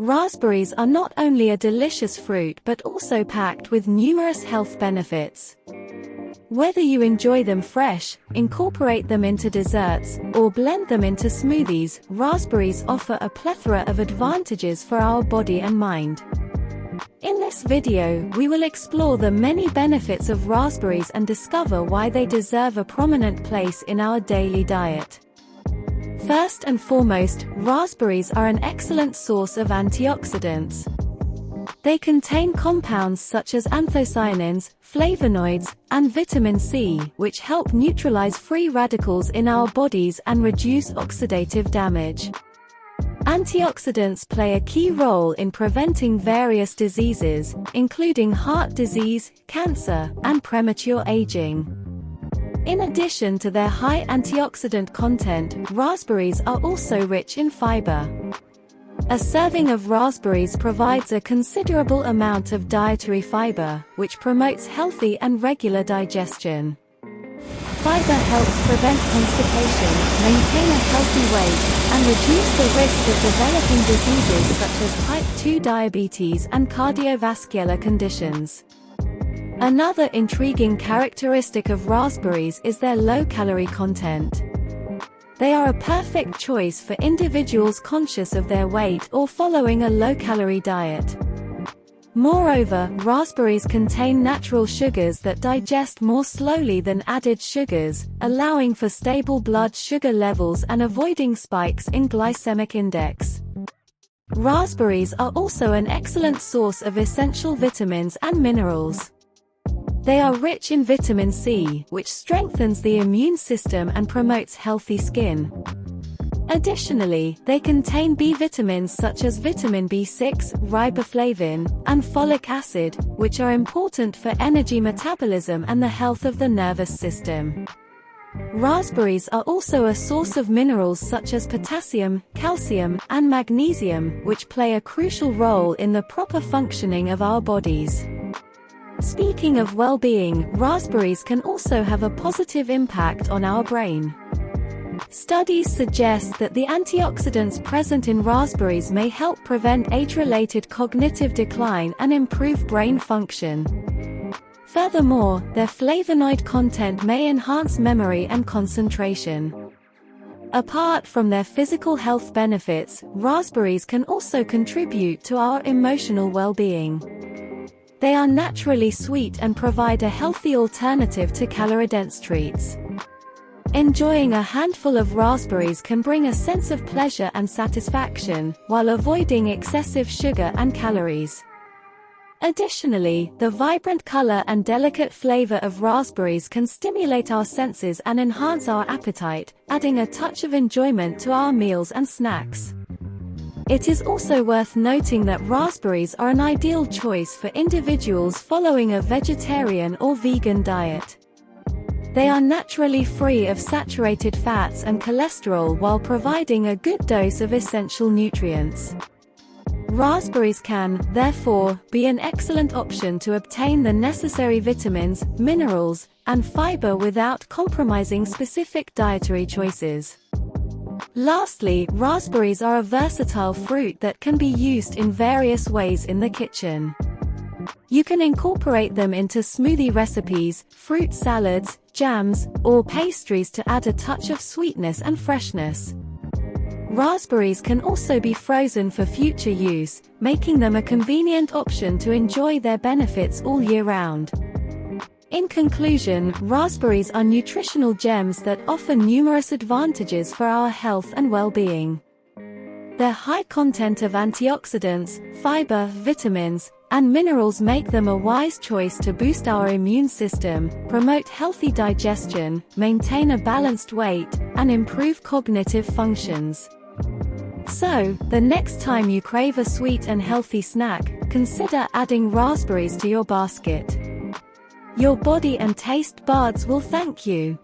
Raspberries are not only a delicious fruit but also packed with numerous health benefits. Whether you enjoy them fresh, incorporate them into desserts, or blend them into smoothies, raspberries offer a plethora of advantages for our body and mind. In this video, we will explore the many benefits of raspberries and discover why they deserve a prominent place in our daily diet. First and foremost, raspberries are an excellent source of antioxidants. They contain compounds such as anthocyanins, flavonoids, and vitamin C, which help neutralize free radicals in our bodies and reduce oxidative damage. Antioxidants play a key role in preventing various diseases, including heart disease, cancer, and premature aging. In addition to their high antioxidant content, raspberries are also rich in fiber. A serving of raspberries provides a considerable amount of dietary fiber, which promotes healthy and regular digestion. Fiber helps prevent constipation, maintain a healthy weight, and reduce the risk of developing diseases such as type 2 diabetes and cardiovascular conditions. Another intriguing characteristic of raspberries is their low-calorie content. They are a perfect choice for individuals conscious of their weight or following a low-calorie diet. Moreover, raspberries contain natural sugars that digest more slowly than added sugars, allowing for stable blood sugar levels and avoiding spikes in glycemic index. Raspberries are also an excellent source of essential vitamins and minerals. They are rich in vitamin C, which strengthens the immune system and promotes healthy skin. Additionally, they contain B vitamins such as vitamin B6, riboflavin, and folic acid, which are important for energy metabolism and the health of the nervous system. Raspberries are also a source of minerals such as potassium, calcium, and magnesium, which play a crucial role in the proper functioning of our bodies. Speaking of well-being, raspberries can also have a positive impact on our brain. Studies suggest that the antioxidants present in raspberries may help prevent age-related cognitive decline and improve brain function. Furthermore, their flavonoid content may enhance memory and concentration. Apart from their physical health benefits, raspberries can also contribute to our emotional well-being. They are naturally sweet and provide a healthy alternative to calorie-dense treats. Enjoying a handful of raspberries can bring a sense of pleasure and satisfaction, while avoiding excessive sugar and calories. Additionally, the vibrant color and delicate flavor of raspberries can stimulate our senses and enhance our appetite, adding a touch of enjoyment to our meals and snacks. It is also worth noting that raspberries are an ideal choice for individuals following a vegetarian or vegan diet. They are naturally free of saturated fats and cholesterol while providing a good dose of essential nutrients. Raspberries can, therefore, be an excellent option to obtain the necessary vitamins, minerals, and fiber without compromising specific dietary choices. Lastly, raspberries are a versatile fruit that can be used in various ways in the kitchen. You can incorporate them into smoothie recipes, fruit salads, jams, or pastries to add a touch of sweetness and freshness. Raspberries can also be frozen for future use, making them a convenient option to enjoy their benefits all year round. In conclusion, raspberries are nutritional gems that offer numerous advantages for our health and well-being. Their high content of antioxidants, fiber, vitamins, and minerals make them a wise choice to boost our immune system, promote healthy digestion, maintain a balanced weight, and improve cognitive functions. So, the next time you crave a sweet and healthy snack, consider adding raspberries to your basket. Your body and taste buds will thank you.